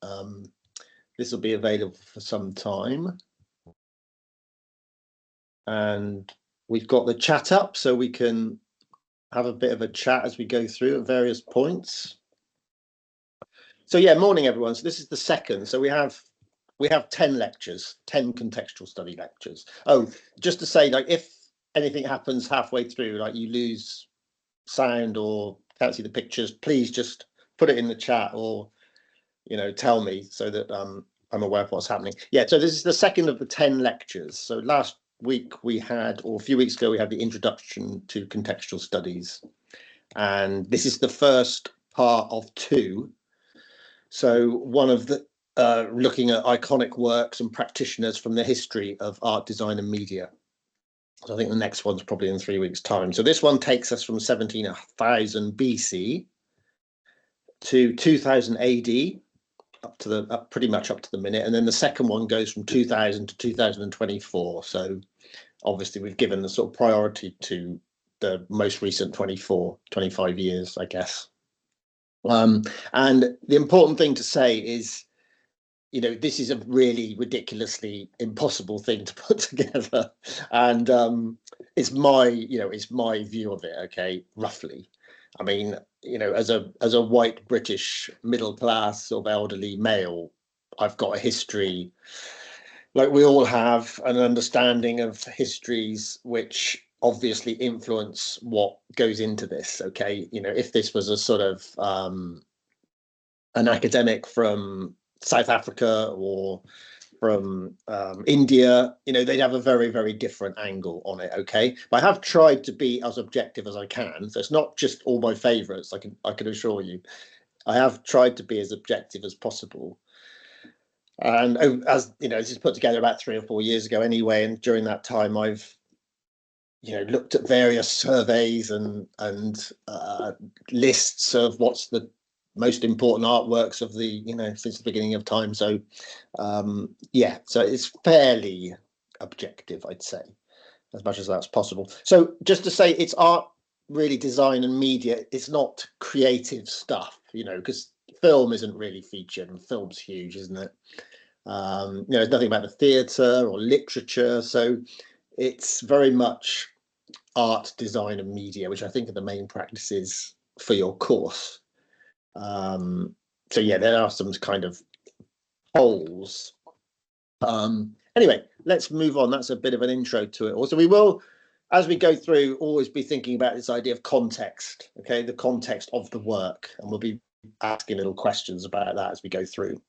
this will be available for some time. And we've got the chat up, so we can have a bit of a chat as we go through at various points. So yeah, morning everyone. So this is the second. So we have 10 lectures, 10 contextual study lectures. Oh, just to say, like, if anything happens halfway through, like you lose sound or can't see the pictures, please just put it in the chat, or tell me, so that I'm aware of what's happening. Yeah, so this is the second of the 10 lectures. So last week we had, or a few weeks ago, we had the introduction to contextual studies, and this is the first part of 2. So one of the looking at iconic works and practitioners from the history of art, design and media. So I think the next one's probably in 3 weeks' time. So this one takes us from 17,000 BC to 2000 AD, pretty much up to the minute, and then the second one goes from 2000 to 2024. So obviously we've given the sort of priority to the most recent 25 years, I guess. And the important thing to say is, this is a really ridiculously impossible thing to put together, and it's my view of it. Okay, roughly. I mean, as a white British middle class sort of elderly male, I've got a history, like we all have, an understanding of histories which obviously influence what goes into this. Okay, if this was a sort of an academic from South Africa or from India, they'd have a very, very different angle on it. Okay, but I have tried to be as objective as I can, so it's not just all my favorites. I can assure you, I have tried to be as objective as possible. And as this is put together about 3 or 4 years ago anyway, and during that time I've looked at various surveys and lists of what's the most important artworks of the since the beginning of time. So yeah, so it's fairly objective, I'd say, as much as that's possible. So just to say, it's art, really, design and media. It's not creative stuff, because film isn't really featured, and film's huge, isn't it? There's nothing about the theatre or literature, so it's very much art, design and media, which I think are the main practices for your course. So yeah, there are some kind of holes. Anyway, let's move on. That's a bit of an intro to it. Also, we will, as we go through, always be thinking about this idea of context. Okay, the context of the work, and we'll be asking little questions about that as we go through.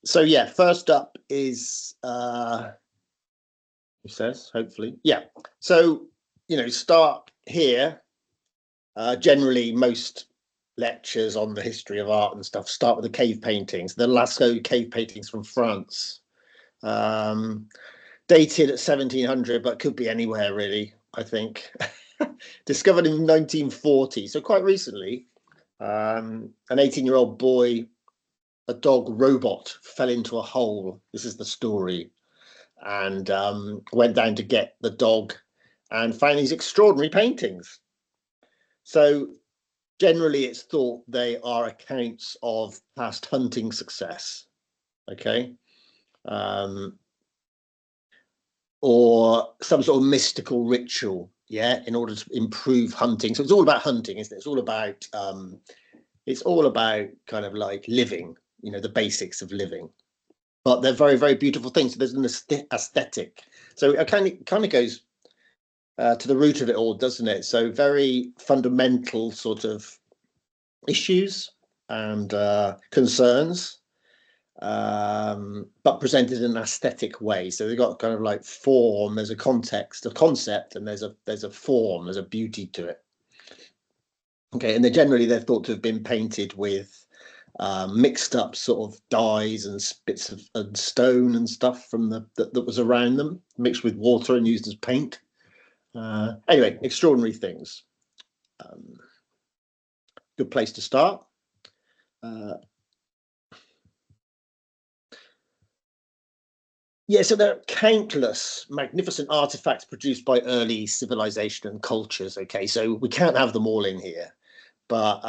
So yeah, first up is who says, hopefully, yeah. So start here. Generally, most lectures on the history of art and stuff start with the cave paintings. The Lascaux cave paintings from France, dated at 1700, but could be anywhere really, I think. Discovered in 1940, so quite recently. An 18-year-old boy, a dog robot, fell into a hole. This is the story, and went down to get the dog and found these extraordinary paintings. So generally it's thought they are accounts of past hunting success, okay, or some sort of mystical ritual, yeah, in order to improve hunting. So it's all about hunting, isn't it? It's all about kind of like living, the basics of living. But they're very, very beautiful things. So there's an aesthetic. So it kind of goes to the root of it all, doesn't it? So very fundamental sort of issues and concerns, but presented in an aesthetic way. So they've got kind of like form, there's a context, a concept, and there's a form, there's a beauty to it. Okay, and they're thought to have been painted with mixed up sort of dyes and bits of and stone and stuff from that was around them, mixed with water and used as paint. Anyway, extraordinary things. Good place to start. Yeah, so there are countless magnificent artifacts produced by early civilization and cultures. Okay, so we can't have them all in here, but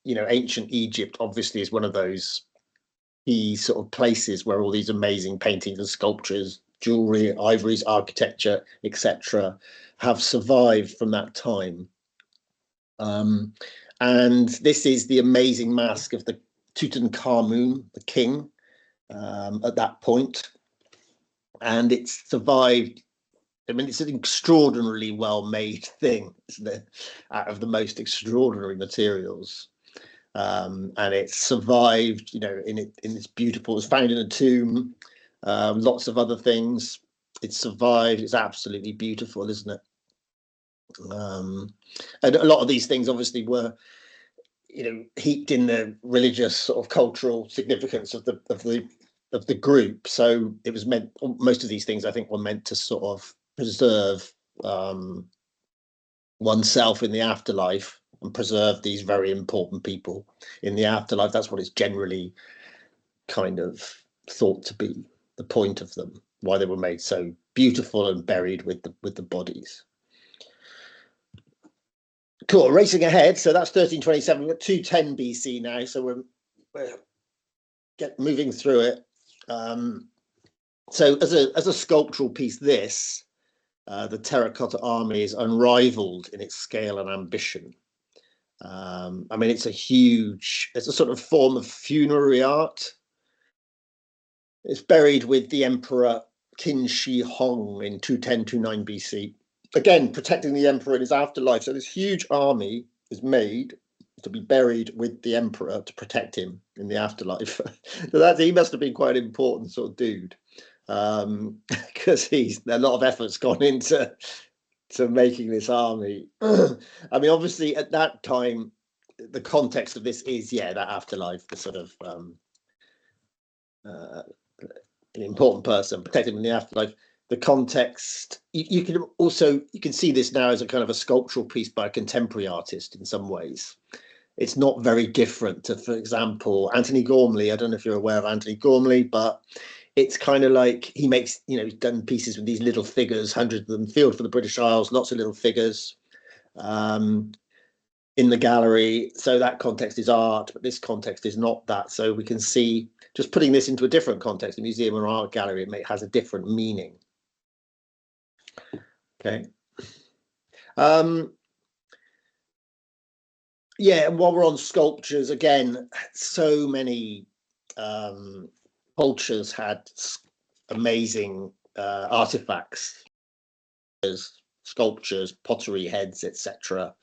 you know, ancient Egypt obviously is one of those key sort of places where all these amazing paintings and sculptures, jewelry, ivories, architecture, etc., have survived from that time. And this is the amazing mask of the Tutankhamun, the king, at that point. And it's survived. I mean, it's an extraordinarily well-made thing, isn't it? Out of the most extraordinary materials. And it's survived, you know, in its beautiful. It's found in a tomb, lots of other things. It's survived. It's absolutely beautiful, isn't it? And a lot of these things obviously were, you know, heaped in the religious sort of cultural significance of the group. So it was meant. Most of these things, I think, were meant to sort of preserve oneself in the afterlife and preserve these very important people in the afterlife. That's what it's generally kind of thought to be the point of them, why they were made so beautiful and buried with the bodies. Cool. Racing ahead. So that's 1327. We're at 210 BC now. So we're moving through it. So as a sculptural piece, this the terracotta army is unrivaled in its scale and ambition. I mean, it's a sort of form of funerary art. It's buried with the emperor Qin Shi Huang in 210-29 BC. Again, protecting the emperor in his afterlife. So this huge army is made to be buried with the emperor to protect him in the afterlife. So he must have been quite an important sort of dude, because a lot of effort's gone into making this army. I mean, obviously at that time, the context of this is that afterlife, the sort of an important person, protect him in the afterlife. The context, you can see this now as a kind of a sculptural piece by a contemporary artist in some ways. It's not very different to, for example, Anthony Gormley. I don't know if you're aware of Anthony Gormley, but it's kind of like he makes, you know, he's done pieces with these little figures, hundreds of them, Field for the British Isles, lots of little figures in the gallery. So that context is art, but this context is not that. So we can see, just putting this into a different context, a museum or art gallery, it has a different meaning. Okay. Yeah, and while we're on sculptures, again, so many cultures had amazing artifacts, sculptures, pottery heads, etc.,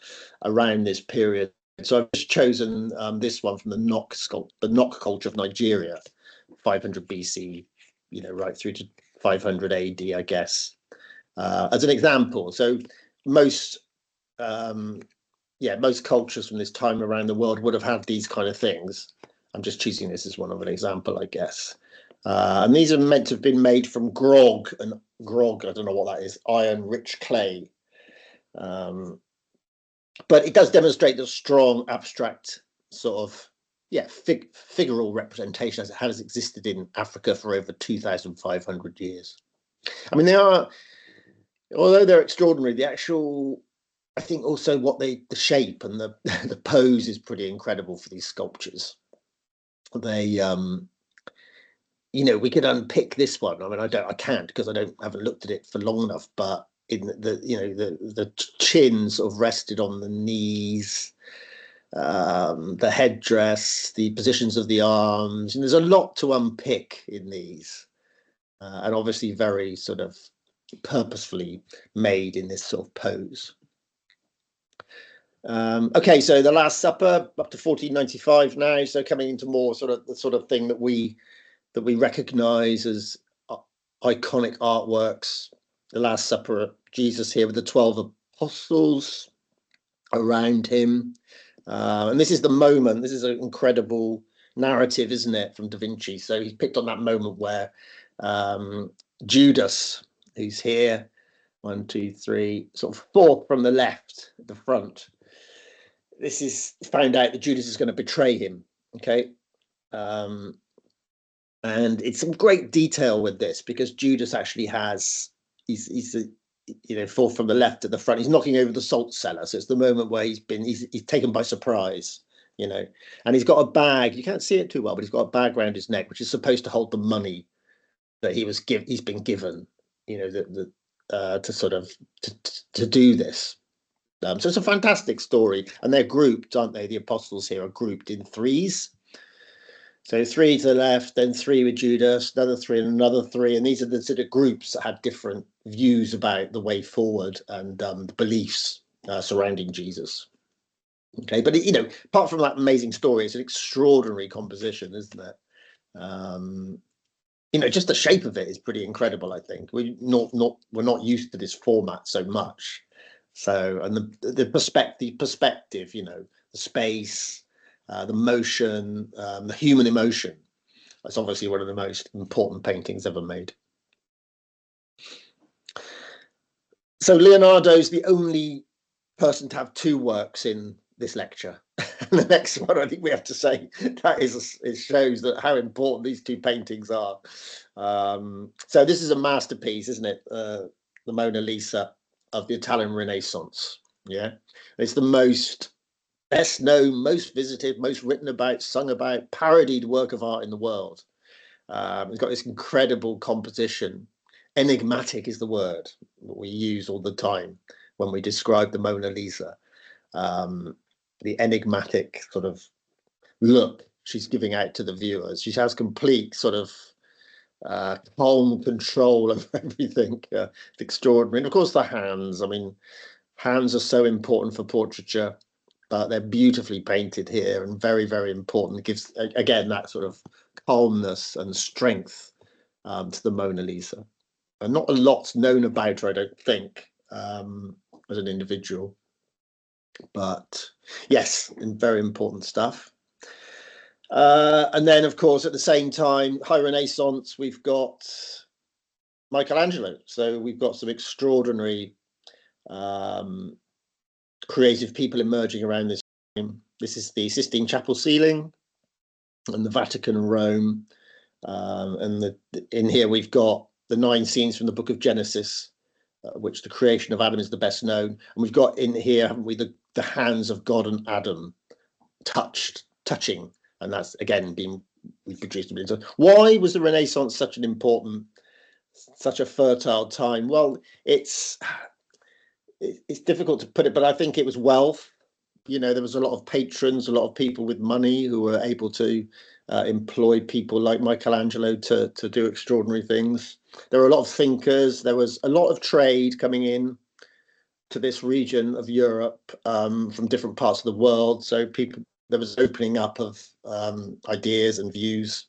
around this period. So I've just chosen this one from the Nok culture of Nigeria, 500 BC, you know, right through to 500 AD, I guess, as an example. So most cultures from this time around the world would have had these kind of things. I'm just choosing this as one of an example, I guess. And these are meant to have been made from grog. I don't know what that is, iron-rich clay. But it does demonstrate the strong abstract sort of, figural representation as it has existed in Africa for over 2,500 years. I mean, although they're extraordinary, the actual, I think also the shape and the pose is pretty incredible for these sculptures. They, you know, we could unpick this one. I mean, I can't because haven't looked at it for long enough. But in the chin sort of rested on the knees, the headdress, the positions of the arms, and there's a lot to unpick in these, and obviously very sort of purposefully made in this sort of pose. Okay, so the Last Supper up to 1495 now, so coming into more sort of the sort of thing that we recognize as iconic artworks. The Last Supper, Jesus here with the 12 apostles around him, and this is the moment. This is an incredible narrative, isn't it, from Da Vinci? So he's picked on that moment where Judas, who's here, 1, 2, 3, sort of fourth from the left at the front. This is found out that Judas is going to betray him. Okay. And it's some great detail with this because Judas actually he's fourth from the left at the front. He's knocking over the salt cellar. So it's the moment where he's taken by surprise you know, and he's got a bag. You can't see it too well, but he's got a bag around his neck, which is supposed to hold the money that he's been given, you know, to sort of to do this. So it's a fantastic story, and they're grouped, aren't they? The apostles here are grouped in threes. So three to the left, then three with Judas, another three, and another three, and these are the sort of groups that had different views about the way forward and the beliefs surrounding Jesus. Okay, but you know, apart from that amazing story, it's an extraordinary composition, isn't it? You know, just the shape of it is pretty incredible. I think we're not used to this format so much. So, and the perspective, you know, the space, the motion, the human emotion. That's obviously one of the most important paintings ever made. So Leonardo's the only person to have two works in this lecture. And the next one, I think we have to say that it shows that how important these two paintings are. So this is a masterpiece, isn't it? The Mona Lisa of the Italian Renaissance. Yeah, it's the most best known, most visited, most written about, sung about, parodied work of art in the world. It's got this incredible composition. Enigmatic is the word that we use all the time when we describe the Mona Lisa. The enigmatic sort of look she's giving out to the viewers. She has complete sort of calm control of everything. It's extraordinary. And of course, the hands. I mean, hands are so important for portraiture, but they're beautifully painted here and very, very important. It gives, again, that sort of calmness and strength to the Mona Lisa. And not a lot's known about her, I don't think, as an individual. But yes, very important stuff. And then, of course, at the same time, High Renaissance, we've got Michelangelo. So we've got some extraordinary creative people emerging around this time. This is the Sistine Chapel ceiling and the Vatican and Rome. And in here we've got the 9 scenes from the book of Genesis, which the creation of Adam is the best known. And we've got in here, haven't we, the hands of God and Adam touching. And that's, again, been reproduced. Why was the Renaissance such a fertile time? Well, it's difficult to put it, but I think it was wealth. You know, there was a lot of patrons, a lot of people with money who were able to employ people like Michelangelo to do extraordinary things. There were a lot of thinkers. There was a lot of trade coming in to this region of Europe from different parts of the world. So there was opening up of ideas and views.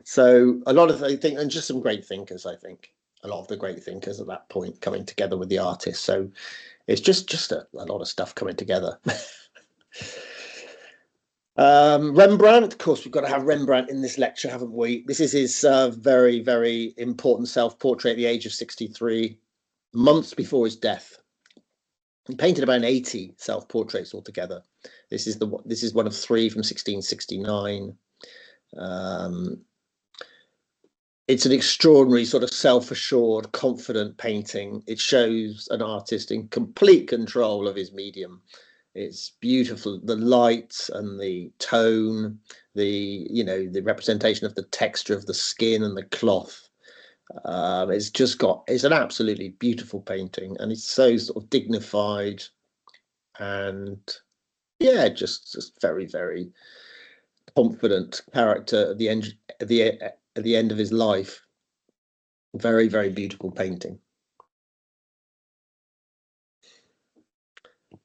So a lot of, I think, and just some great thinkers, I think. A lot of the great thinkers at that point coming together with the artists. So it's just a lot of stuff coming together. Rembrandt, of course, we've got to have Rembrandt in this lecture, haven't we? This is his very, very important self-portrait at the age of 63, months before his death. He painted about 80 self-portraits altogether. This is one of 3 from 1669. It's an extraordinary sort of self-assured, confident painting. It shows an artist in complete control of his medium. It's beautiful, the light and the tone, the representation of the texture of the skin and the cloth. It's an absolutely beautiful painting, and it's so sort of dignified and just very, very confident character at the end of his life. Very, very beautiful painting.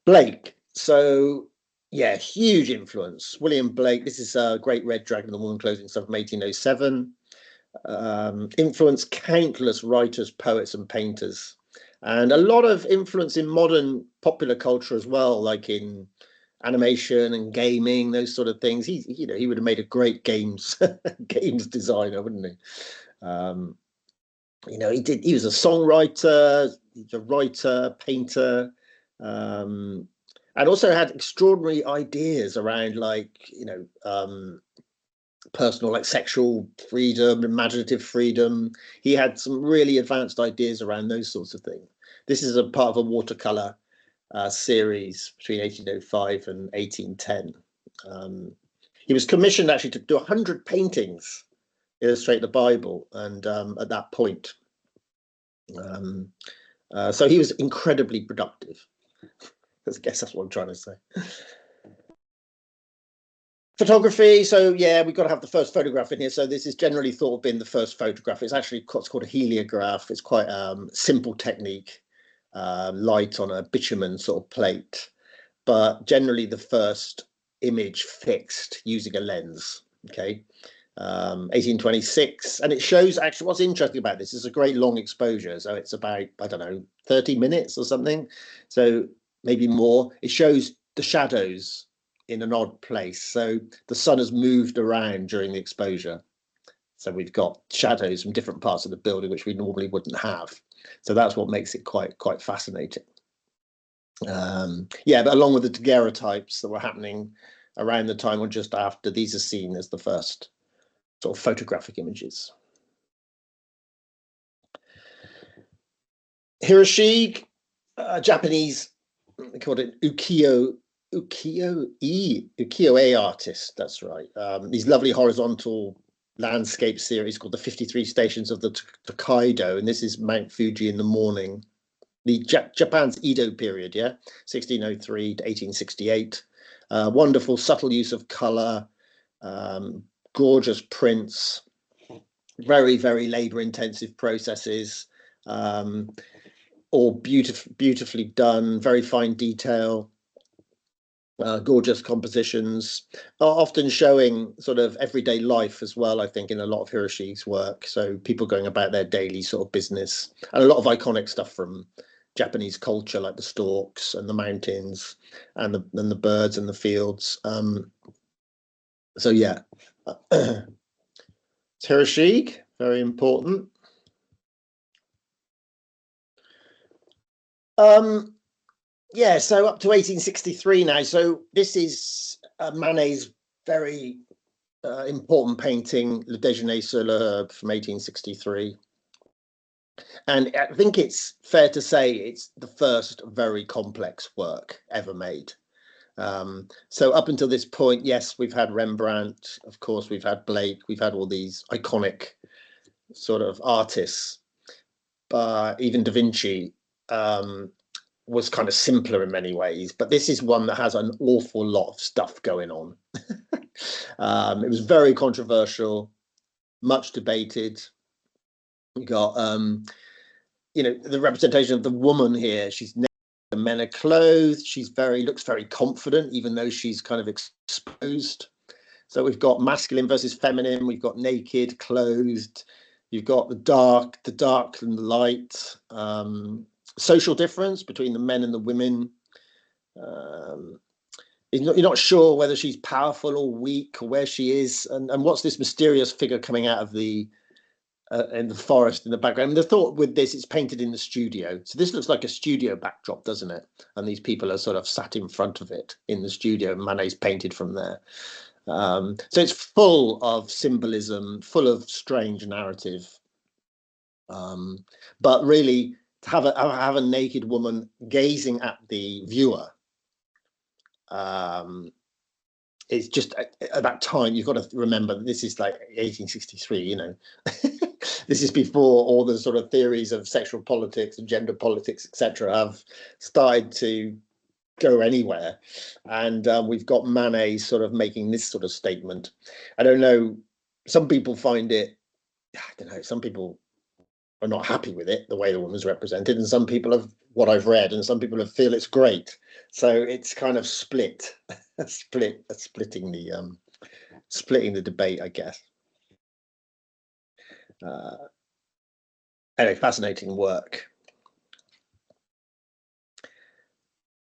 Blake. So yeah, huge influence. William Blake. This is Great Red Dragon, the Woman Closing Stuff from 1807. Influenced countless writers, poets, and painters, and a lot of influence in modern popular culture as well, like in animation and gaming, those sort of things. He would have made a great games designer, wouldn't he? He was a songwriter, he's a writer, painter, and also had extraordinary ideas around, personal, like sexual freedom, imaginative freedom. He had some really advanced ideas around those sorts of things. This is a part of a watercolor series between 1805 and 1810. He was commissioned actually to do 100 paintings, illustrate the Bible, and at that point. So he was incredibly productive. I guess that's what I'm trying to say. Photography, so yeah, we've got to have the first photograph in here. So this is generally thought of being the first photograph. It's actually what's called a heliograph. It's quite simple technique, light on a bitumen sort of plate, but generally the first image fixed using a lens. Okay, 1826, and it shows actually what's interesting about this is a great long exposure. So it's about, I don't know, 30 minutes or something. So maybe more. It shows the shadows in an odd place. So the sun has moved around during the exposure. So we've got shadows from different parts of the building, which we normally wouldn't have. So that's what makes it quite fascinating. Yeah, but along with the daguerreotypes that were happening around the time or just after, these are seen as the first sort of photographic images. Hiroshi, Japanese, they called it ukiyo-e artist. That's right. These lovely horizontal landscape series called the 53 Stations of the Tokaido, and this is Mount Fuji in the morning. The Japan's Edo period, yeah, 1603 to 1868. Wonderful, subtle use of color, gorgeous prints, very, very labor-intensive processes, all beautifully done, very fine detail, gorgeous compositions, often showing sort of everyday life as well, I think, in a lot of Hiroshi's work. So people going about their daily sort of business, and a lot of iconic stuff from Japanese culture, like the storks and the mountains and the birds and the fields. So yeah, Hiroshi, very important. Yeah, so up to 1863 now. So this is Manet's very important painting, Le Déjeuner sur l'herbe from 1863. And I think it's fair to say it's the first very complex work ever made. So up until this point, yes, we've had Rembrandt, of course, we've had Blake, we've had all these iconic sort of artists, but even Da Vinci was kind of simpler in many ways. But this is one that has an awful lot of stuff going on. It was very controversial, much debated. We got, the representation of the woman here. She's naked, the men are clothed. She's looks very confident, even though she's kind of exposed. So we've got masculine versus feminine. We've got naked, clothed. You've got the dark and the light. Social difference between the men and the women. You're not sure whether she's powerful or weak or where she is, and what's this mysterious figure coming out of the in the forest in the background. And the thought with this, it's painted in the studio, so this looks like a studio backdrop, doesn't it? And these people are sort of sat in front of it in the studio. Manet's painted from there. So it's full of symbolism, full of strange narrative. But really, to have a naked woman gazing at the viewer, it's just at that time you've got to remember that this is like 1863. This is before all the sort of theories of sexual politics and gender politics, etc., have started to go anywhere. And we've got Manet sort of making this sort of statement. I don't know, some people find it, I don't know, some people are not happy with it, the way the woman's represented, and some people have, what I've read, and some people feel it's great. So it's kind of splitting the debate, I guess. Anyway, fascinating work.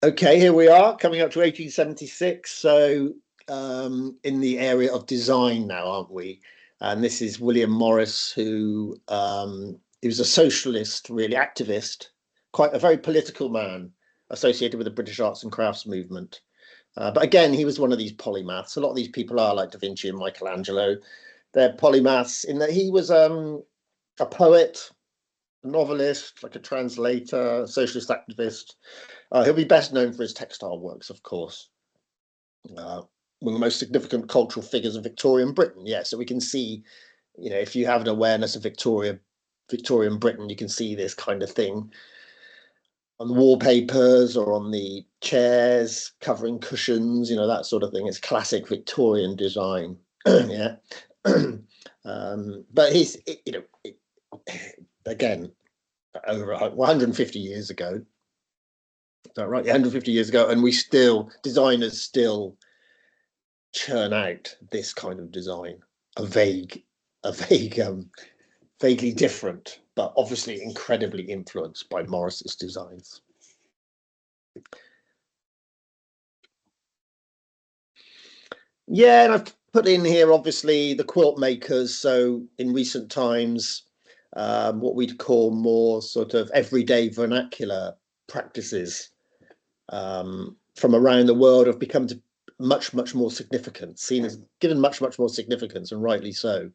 Okay, here we are coming up to 1876. So in the area of design now, aren't we? And this is William Morris, who he was a socialist, really activist, quite a very political man associated with the British arts and crafts movement. But again, he was one of these polymaths. A lot of these people are like Da Vinci and Michelangelo. They're polymaths in that he was a poet, a novelist, like a translator, socialist activist. He'll be best known for his textile works, of course. One of the most significant cultural figures of Victorian Britain. Yeah, so we can see, if you have an awareness of Victorian Britain, you can see this kind of thing on the wallpapers or on the chairs, covering cushions, that sort of thing. It's classic Victorian design. Yeah. But again, over 150 years ago. Is that right? 150 years ago, and designers still churn out this kind of design, vaguely different, but obviously incredibly influenced by Morris's designs. Yeah, and I've put in here obviously the quilt makers. So in recent times, what we'd call more sort of everyday vernacular practices from around the world have become much more significant, given much more significance, and rightly so.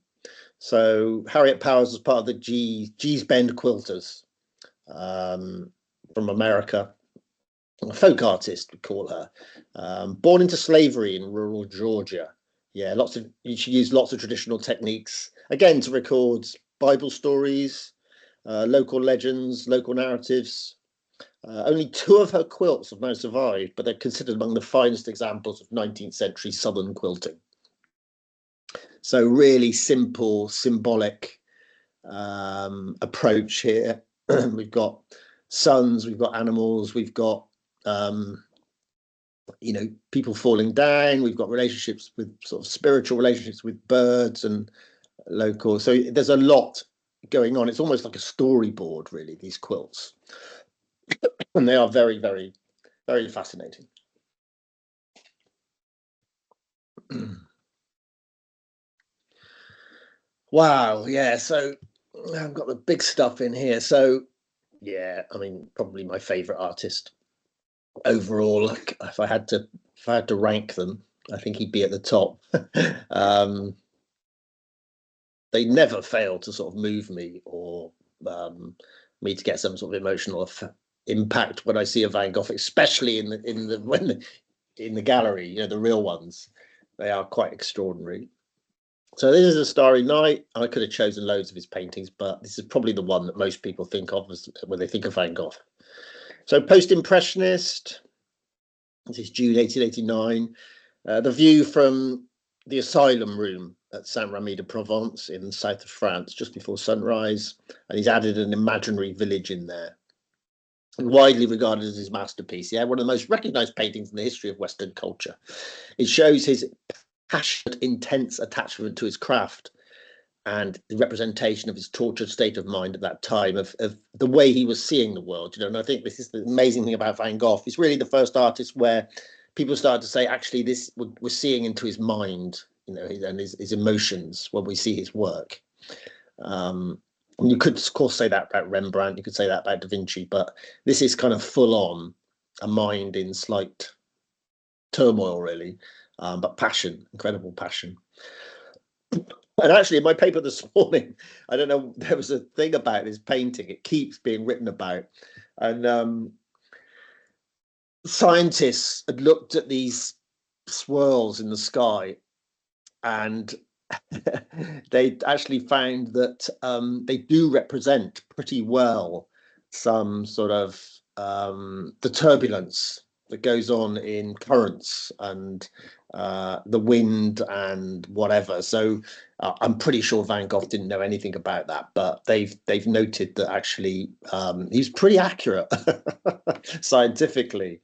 So Harriet Powers was part of the Gee's Bend quilters from America, a folk artist, we call her, born into slavery in rural Georgia. Yeah, she used lots of traditional techniques, again, to record Bible stories, local legends, local narratives. Only 2 of her quilts have now survived, but they're considered among the finest examples of 19th century Southern quilting. So really simple, symbolic approach here. We've got suns, we've got animals, we've got people falling down, we've got relationships with sort of spiritual relationships with birds and local. So there's a lot going on. It's almost like a storyboard, really, these quilts. And they are very, very, very fascinating. Wow, yeah. So I've got the big stuff in here. So yeah, I mean, probably my favorite artist overall. If I had to rank them, I think he'd be at the top. They never fail to sort of move me or me to get some sort of emotional impact when I see a Van Gogh, especially in the gallery. The real ones, they are quite extraordinary. So this is A Starry Night. I could have chosen loads of his paintings, but this is probably the one that most people think of when they think of Van Gogh. So Post-Impressionist. This is June 1889. The view from the asylum room at Saint-Remy-de-Provence in the south of France, just before sunrise. And he's added an imaginary village in there. Widely regarded as his masterpiece. Yeah, one of the most recognized paintings in the history of Western culture. It shows his passionate, intense attachment to his craft and the representation of his tortured state of mind at that time, of the way he was seeing the world. And I think this is the amazing thing about Van Gogh. He's really the first artist where people started to say, actually, this we're seeing into his mind, and his emotions when we see his work. You could, of course, say that about Rembrandt. You could say that about Da Vinci, but this is kind of full on a mind in slight turmoil, really, but passion, incredible passion. And actually, in my paper this morning, I don't know, there was a thing about this painting. It keeps being written about, and scientists had looked at these swirls in the sky, and they actually found that they do represent pretty well some sort of the turbulence that goes on in currents and the wind and whatever. So I'm pretty sure Van Gogh didn't know anything about that, but they've noted that actually he's pretty accurate scientifically.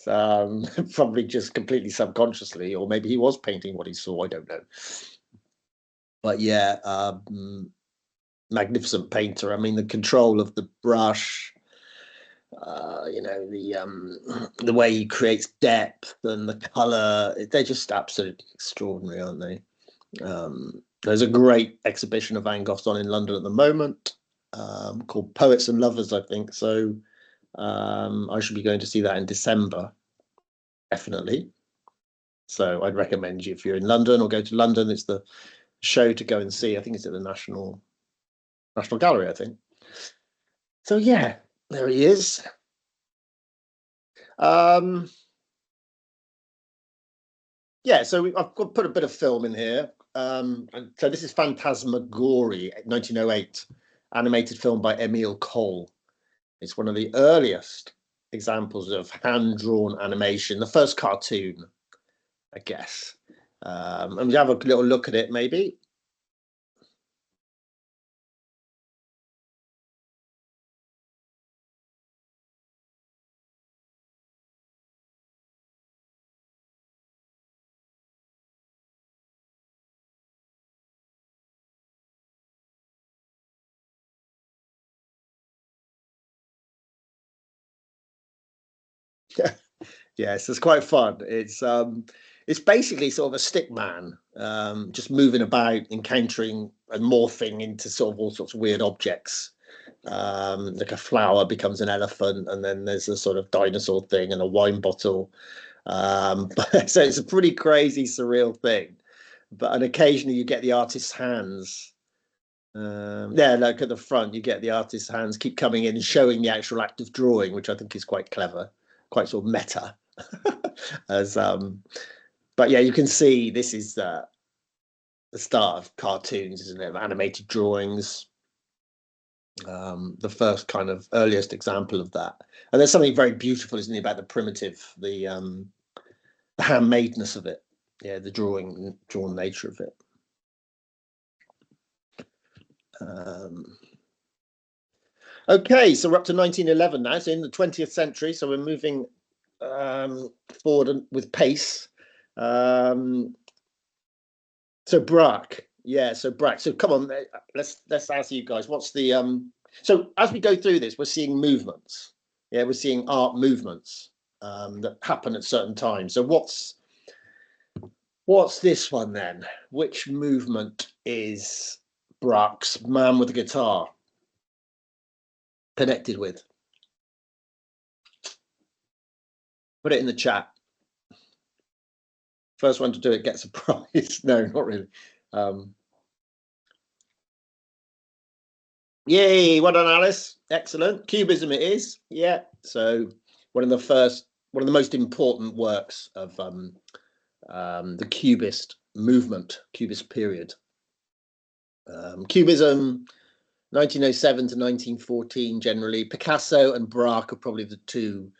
Probably just completely subconsciously, or maybe he was painting what he saw. I don't know. But yeah, magnificent painter. I mean, the control of the brush, the way he creates depth and the color, they're just absolutely extraordinary, aren't they? There's a great exhibition of Van Gogh's on in London at the moment, called Poets and Lovers, I think. So I should be going to see that in December, definitely. So I'd recommend you, if you're in London or go to London, it's the show to go and see. I think it's at the National Gallery, I think. So yeah, there he is. Yeah, so I've got put a bit of film in here. So this is Phantasmagory, 1908, animated film by Emile Cole. It's one of the earliest examples of hand-drawn animation, the first cartoon, I guess. And we have a little look at it, maybe. Yes, it's quite fun. It's basically sort of a stick man, just moving about, encountering and morphing into sort of all sorts of weird objects. Like a flower becomes an elephant, and then there's a sort of dinosaur thing and a wine bottle. So it's a pretty crazy, surreal thing. But and occasionally you get the artist's hands. Yeah, like at the front, you get the artist's hands keep coming in and showing the actual act of drawing, which I think is quite clever, quite sort of meta. As But yeah, you can see this is the start of cartoons, isn't it? Animated drawings, the first kind of earliest example of that. And there's something very beautiful, isn't it, about the primitive, the handmadeness of it. Yeah, the drawn nature of it. Um, okay, so we're up to 1911 now. So in the 20th century, so we're moving forward with pace. So Braque, yeah. So Braque. So come on, let's ask you guys. What's the So as we go through this, we're seeing movements. Yeah, we're seeing art movements that happen at certain times. So what's this one then? Which movement is Braque's Man with the Guitar connected with? Put it in the chat. First one to do it gets a prize. No, not really. Yay, well done, Alice. Excellent. Cubism it is. Yeah. So one of the most important works of the Cubist movement, Cubist period. Cubism, 1907 to 1914, generally. Picasso and Braque are probably the two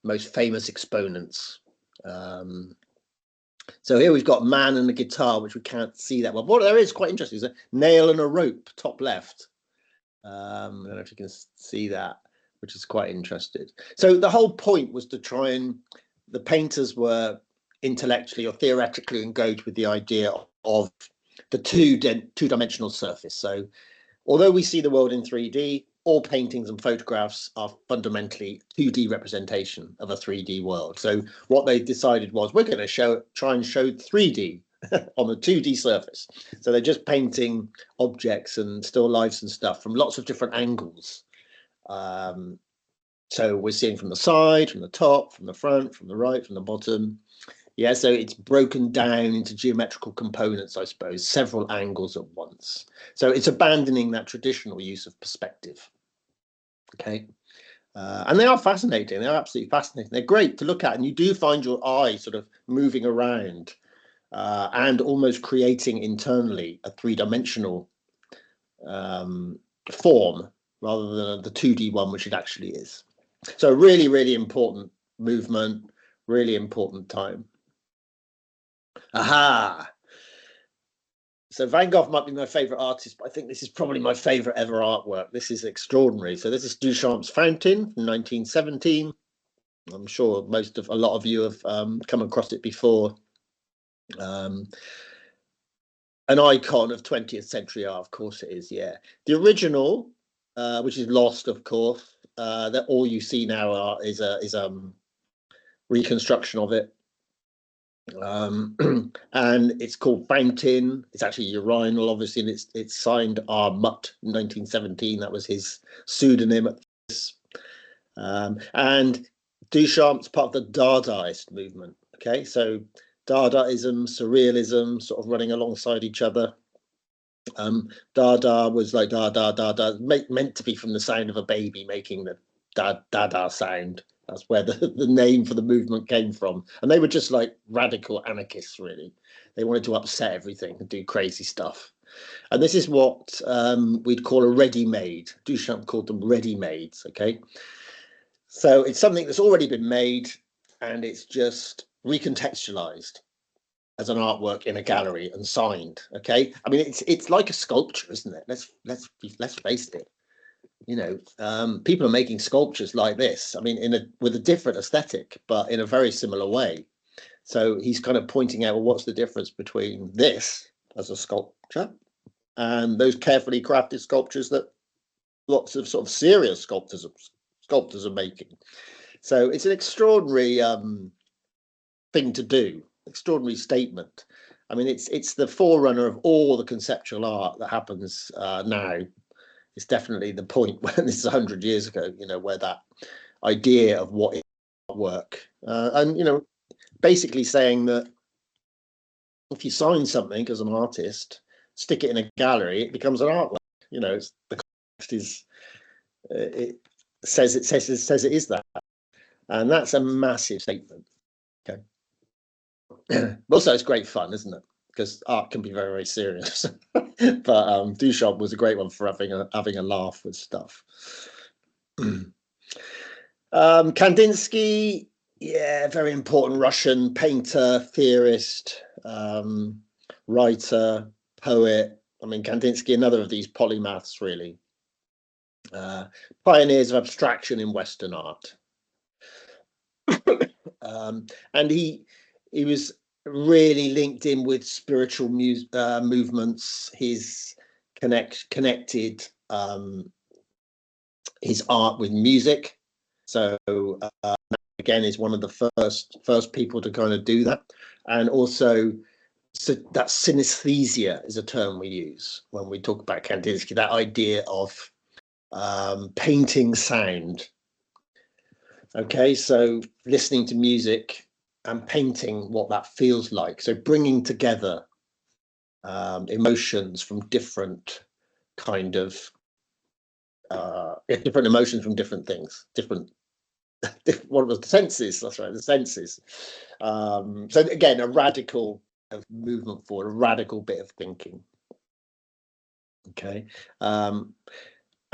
most famous exponents. So here we've got man and a guitar, which we can't see that well. What there is quite interesting is a nail and a rope, top left. I don't know if you can see that, which is quite interesting. So the whole point was to try and the painters were intellectually or theoretically engaged with the idea of the two-dimensional surface. So although we see the world in 3D, all paintings and photographs are fundamentally 2D representation of a 3D world. So what they decided was we're going to try and show 3D on a 2D surface. So they're just painting objects and still lifes and stuff from lots of different angles. So we're seeing from the side, from the top, from the front, from the right, from the bottom. Yeah, so it's broken down into geometrical components, I suppose, several angles at once. So it's abandoning that traditional use of perspective. Okay. And they are fascinating. They're absolutely fascinating. They're great to look at, and you do find your eye sort of moving around and almost creating internally a three-dimensional form rather than the 2D one, which it actually is. So really, really important movement, really important time. Aha! So Van Gogh might be my favorite artist, but I think this is probably my favorite ever artwork. This is extraordinary. So this is Duchamp's Fountain from 1917. I'm sure a lot of you have come across it before. An icon of 20th century art, of course it is. Yeah, the original, which is lost, of course. That all you see now is reconstruction of it. And it's called Fountain. It's actually urinal, obviously, and it's signed R. Mutt in 1917. That was his pseudonym at this. And Duchamp's part of the Dadaist movement. Okay, so Dadaism, Surrealism, sort of running alongside each other. Dada was like da da da da, meant to be from the sound of a baby making the da da da sound. That's where the name for the movement came from. And they were just like radical anarchists, really. They wanted to upset everything and do crazy stuff. And this is what we'd call a ready-made. Duchamp called them ready-mades, okay? So it's something that's already been made and it's just recontextualized as an artwork in a gallery and signed. Okay, I mean it's like a sculpture, isn't it? Let's face it. You know, people are making sculptures like this. I mean, with a different aesthetic, but in a very similar way. So he's kind of pointing out, well, what's the difference between this as a sculpture and those carefully crafted sculptures that lots of sort of serious sculptors are making. So it's an extraordinary thing to do, extraordinary statement. I mean, it's the forerunner of all the conceptual art that happens now. It's definitely the point when this is 100 years ago, you know, where that idea of what is work and, you know, basically saying that if you sign something as an artist, stick it in a gallery, it becomes an artwork. You know, the context is it says it is that, and that's a massive statement. Okay. Also, it's great fun, isn't it? Because art can be very, very serious. But Duchamp was a great one for having a laugh with stuff. Kandinsky, yeah, very important Russian painter, theorist, writer, poet. I mean, Kandinsky, another of these polymaths, really. Pioneers of abstraction in Western art. And he was really linked in with spiritual movements. He's connected his art with music. So again, is one of the first people to kind of do that. And also, so that synesthesia is a term we use when we talk about Kandinsky. That idea of painting sound. Okay, so listening to music and painting what that feels like. So bringing together emotions from different kind of different emotions from different things, different what was the senses? That's right, the senses. So again, a radical movement forward, a radical bit of thinking. Okay.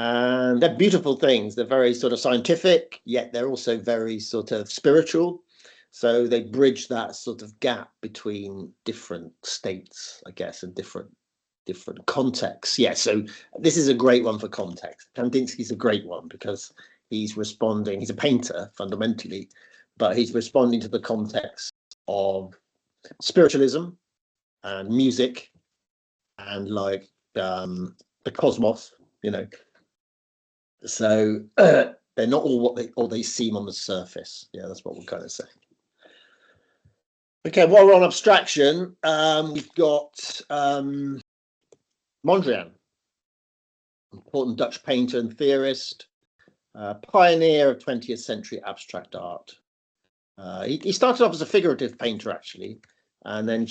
And they're beautiful things. They're very sort of scientific, yet they're also very sort of spiritual. So they bridge that sort of gap between different states, I guess, and different contexts. Yeah, so this is a great one for context. Kandinsky's a great one because he's responding, he's a painter fundamentally, but he's responding to the context of spiritualism and music and like the cosmos, you know. So they're not all what they seem on the surface. Yeah, that's what we're kind of saying. Okay, while we're on abstraction, we've got Mondrian, important Dutch painter and theorist, pioneer of 20th century abstract art. He started off as a figurative painter, actually, and then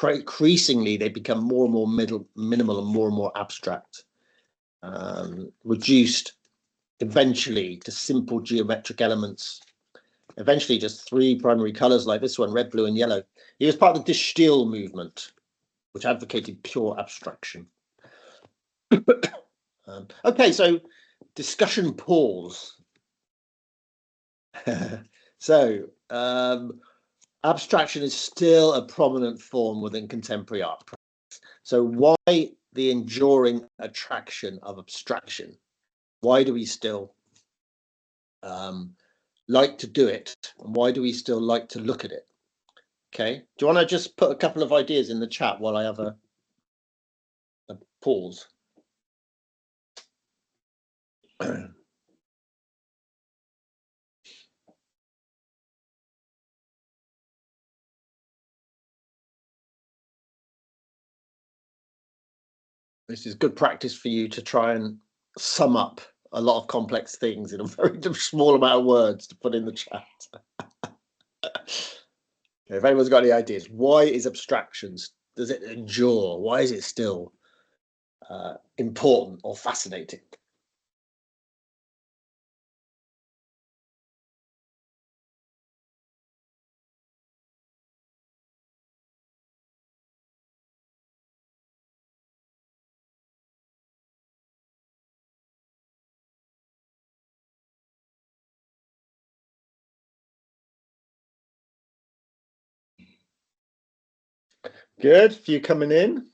increasingly they become more and more minimal and more abstract, reduced eventually to simple geometric elements, eventually just three primary colors like this one, red, blue, and yellow. He was part of the Still movement, which advocated pure abstraction. Okay, so discussion pause. So abstraction is still a prominent form within contemporary art. So why the enduring attraction of abstraction? Why do we still like to do it? And why do we still like to look at it? Okay, do you want to just put a couple of ideas in the chat while I have a pause? This is good practice for you to try and sum up a lot of complex things in a very small amount of words to put in the chat. If anyone's got any ideas, why is abstractions? Does it endure? Why is it still important or fascinating. Good. Few coming in.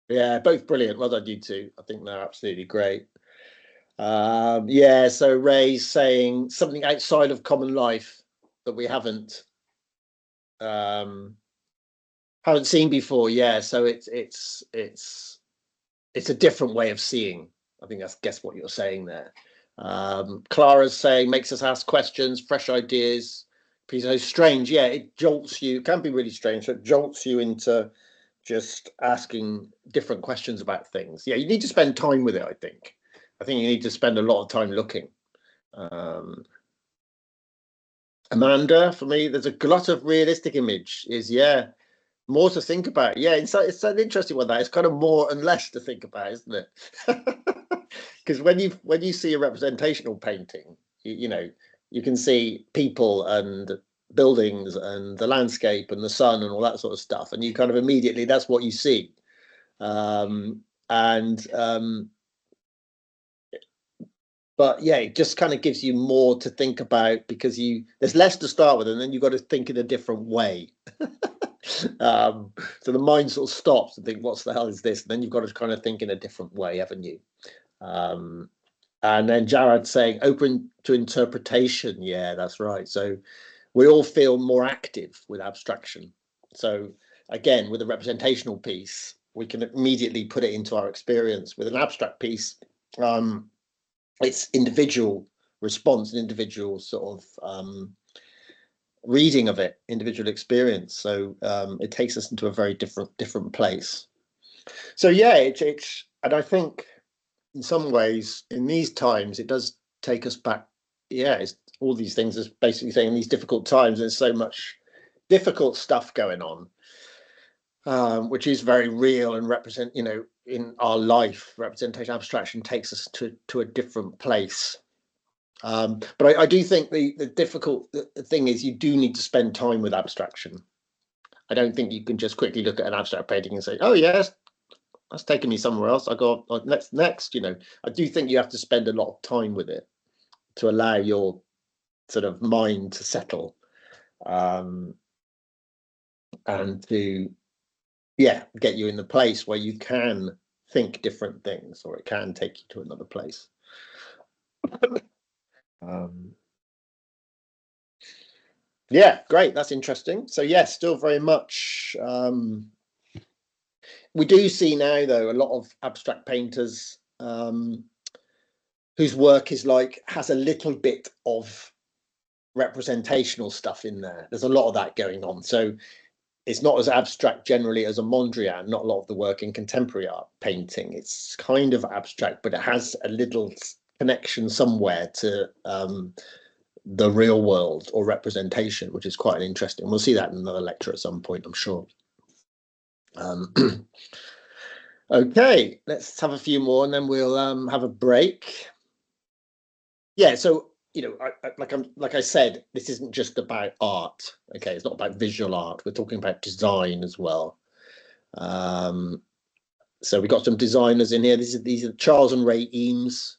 Yeah, both brilliant. Well done, you two. I think they're absolutely great. Yeah, so Ray's saying something outside of common life that we um, haven't seen before. Yeah, so it's a different way of seeing. I think that's guess what you're saying there. Clara's saying makes us ask questions, fresh ideas. So strange, yeah, it jolts you. It can be really strange. So it jolts you into just asking different questions about things. Yeah, you need to spend time with it. I think you need to spend a lot of time looking. Um, Amanda, for me, there's a glut of realistic image. Is yeah, more to think about. Yeah, it's an interesting one. That it's kind of more and less to think about, isn't it? Because when you see a representational painting, you know you can see people and buildings and the landscape and the sun and all that sort of stuff, and you kind of immediately that's what you see. And But yeah, it just kind of gives you more to think about because there's less to start with, and then you've got to think in a different way. So the mind sort of stops and think, "What the hell is this?" And then you've got to kind of think in a different way, haven't you? Um, and then Jared saying, "Open to interpretation." Yeah, that's right. So we all feel more active with abstraction. So again, with a representational piece, we can immediately put it into our experience. With an abstract piece, it's individual response and individual sort of reading of it, individual experience. So it takes us into a very different place. So yeah, it's and I think in some ways in these times it does take us back. Yeah, it's all these things is basically saying in these difficult times. There's so much difficult stuff going on, which is very real and represent. In our life, representation abstraction takes us to a different place. But I do think the difficult thing is you do need to spend time with abstraction. I don't think you can just quickly look at an abstract painting and say, "Oh yes, that's taken me somewhere else. I go next." I do think you have to spend a lot of time with it to allow your sort of mind to settle, um, and to get you in the place where you can think different things, or it can take you to another place. Um, yeah, great. That's interesting. So yes, still very much. We do see now, though, a lot of abstract painters whose work has a little bit of representational stuff in there. There's a lot of that going on. So it's not as abstract generally as a Mondrian. Not a lot of the work in contemporary art painting. It's kind of abstract, but it has a little connection somewhere to the real world or representation, which is quite interesting. We'll see that in another lecture at some point, I'm sure. Um, Okay, let's have a few more and then we'll have a break. Yeah, so like I said, this isn't just about art. Okay, it's not about visual art. We're talking about design as well. Um, so we got some designers in here. These are Charles and Ray Eames,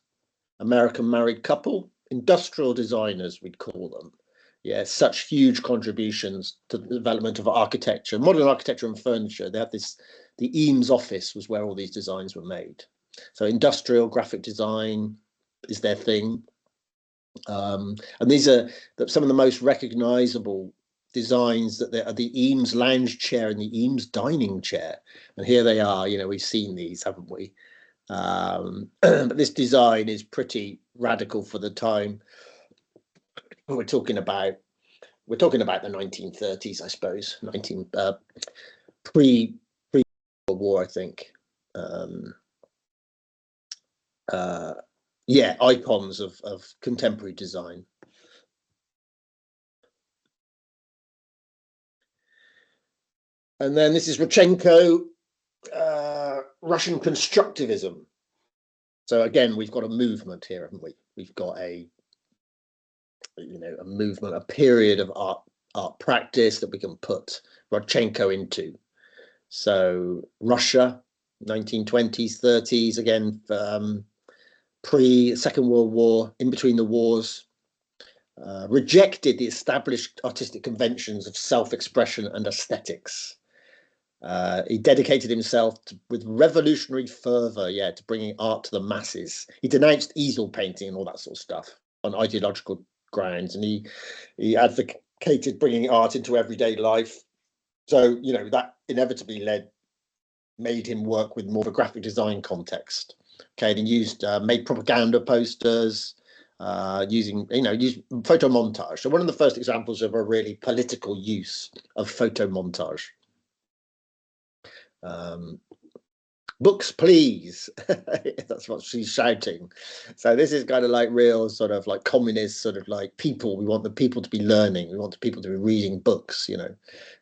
American married couple, industrial designers, we'd call them. Yeah, such huge contributions to the development of architecture, modern architecture and furniture. They have the Eames office was where all these designs were made. So industrial graphic design is their thing. And these are some of the most recognizable designs that are the Eames lounge chair and the Eames dining chair. And here they are, we've seen these, haven't we? But this design is pretty radical for the time. We're talking about the 1930s, I suppose, 19 pre war, I think. Um, yeah, icons of contemporary design. And then this is Rodchenko, Russian constructivism. So again, we've got a movement here, haven't we? We've got a movement, a period of art practice that we can put Rodchenko into. So Russia, 1920s, 30s, again, pre-Second World War, in between the wars, rejected the established artistic conventions of self-expression and aesthetics. He dedicated himself with revolutionary fervor, to bringing art to the masses. He denounced easel painting and all that sort of stuff on ideological grounds, and he advocated bringing art into everyday life. So, that inevitably made him work with more of a graphic design context. Okay, and he made propaganda posters, using photo montage. So one of the first examples of a really political use of photo montage. Books, please. That's what she's shouting. So this is kind of like real sort of like communist sort of like people. We want the people to be learning. We want the people to be reading books, and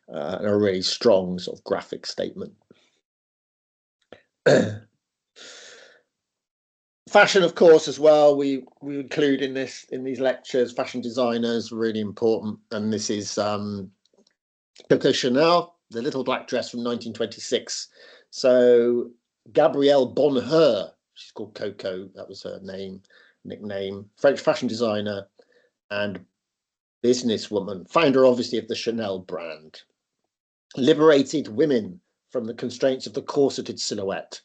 a really strong sort of graphic statement. Fashion, of course, as well. We include in these lectures, fashion designers, really important. And this is Coco Chanel, the little black dress from 1926. So Gabrielle Bonheur, she's called Coco, that was her nickname, French fashion designer and businesswoman, founder obviously of the Chanel brand. Liberated women from the constraints of the corseted silhouette.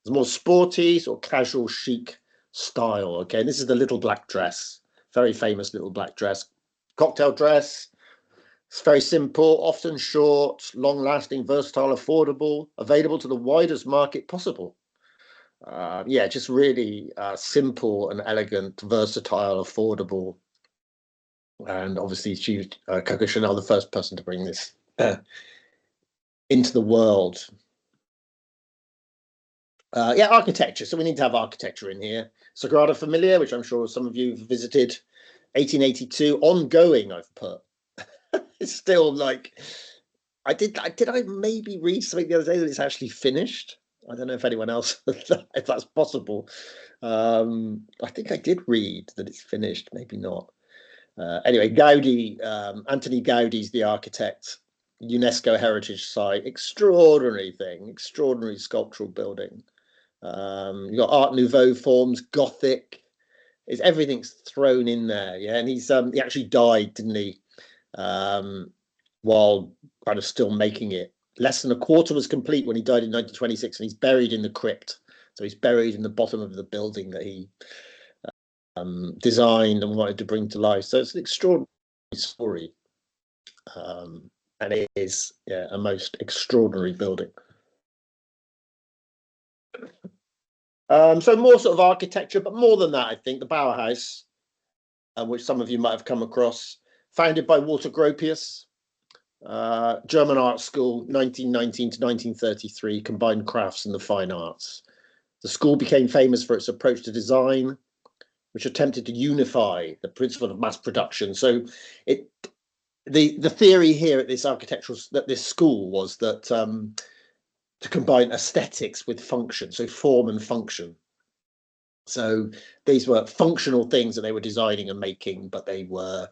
It's more sporty or casual chic style. Okay, this is the little black dress, very famous little black dress, cocktail dress. It's very simple, often short, long-lasting, versatile, affordable, available to the widest market possible. Just really simple and elegant, versatile, affordable. And obviously, she Coco Chanel, the first person to bring this into the world. Architecture. So we need to have architecture in here. Sagrada Familia, which I'm sure some of you have visited, 1882, ongoing, I've put. It's still like, did I maybe read something the other day that it's actually finished? I don't know if anyone else, if that's possible. I think I did read that it's finished, maybe not. Anyway, Gaudi, Anthony Gaudi's the architect, UNESCO Heritage Site, extraordinary thing, extraordinary sculptural building. You've got Art Nouveau forms, Gothic, everything's thrown in there, and he actually died, didn't he? While kind of still making it. Less than a quarter was complete when he died in 1926, and he's buried in the crypt. So he's buried in the bottom of the building that he designed and wanted to bring to life. So it's an extraordinary story, and it is a most extraordinary building. So more sort of architecture, but more than that, I think the Bauhaus, which some of you might have come across, founded by Walter Gropius, German art school, 1919 to 1933, combined crafts and the fine arts. The school became famous for its approach to design, which attempted to unify the principle of mass production. So the theory here at this school was that to combine aesthetics with function, so form and function. So these were functional things that they were designing and making, but they were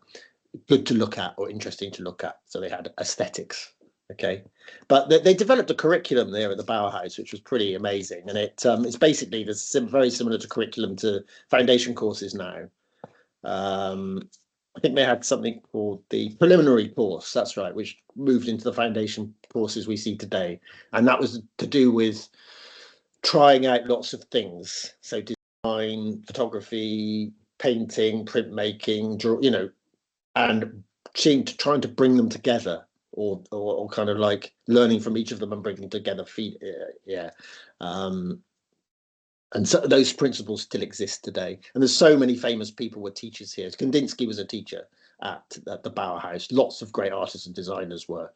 good to look at or interesting to look at. So they had aesthetics. Okay, but they developed a curriculum there at the Bauhaus, which was pretty amazing, and it's basically very similar to curriculum to foundation courses now. I think they had something called the preliminary course, that's right, which moved into the foundation courses we see today, and that was to do with trying out lots of things, so design, photography, painting, printmaking, and trying to bring them together, or kind of like learning from each of them and bringing together and so those principles still exist today. And there's so many famous people were teachers here. Kandinsky was a teacher at the Bauhaus. Lots of great artists and designers were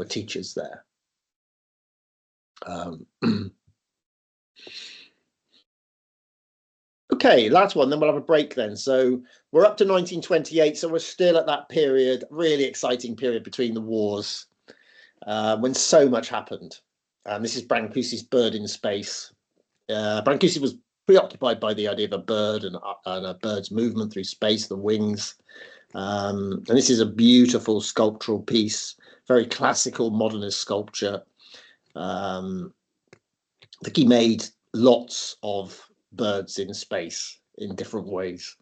teachers there. Okay, last one, then we'll have a break then. So we're up to 1928, so we're still at that period, really exciting period between the wars. when so much happened. This is Brancusi's Bird in Space. Brancusi was preoccupied by the idea of a bird and a bird's movement through space, the wings. And this is a beautiful sculptural piece, very classical modernist sculpture. I think he made lots of birds in space in different ways.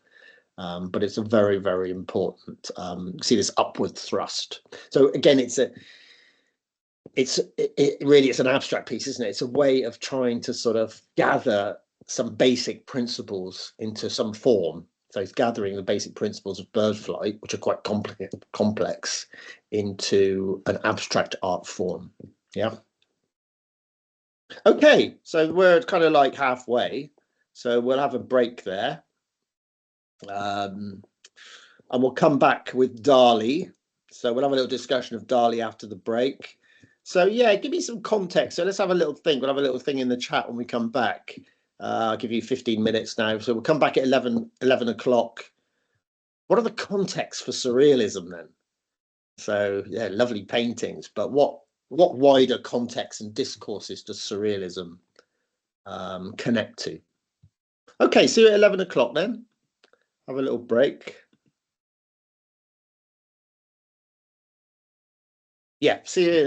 But it's a very, very important. See this upward thrust. So again, it's an abstract piece, isn't it? It's a way of trying to sort of gather some basic principles into some form. So it's gathering the basic principles of bird flight, which are quite complex, into an abstract art form. Yeah. Okay, so we're kind of like halfway. So we'll have a break there. And we'll come back with Dali. So we'll have a little discussion of Dali after the break. So yeah, give me some context. So let's have a little thing. We'll have a little thing in the chat when we come back. I'll give you 15 minutes now. So we'll come back at 11 o'clock. What are the contexts for surrealism then? So yeah, lovely paintings, but what wider contexts and discourses does surrealism connect to? Okay, see you at 11 o'clock then. Have a little break. Yeah, see you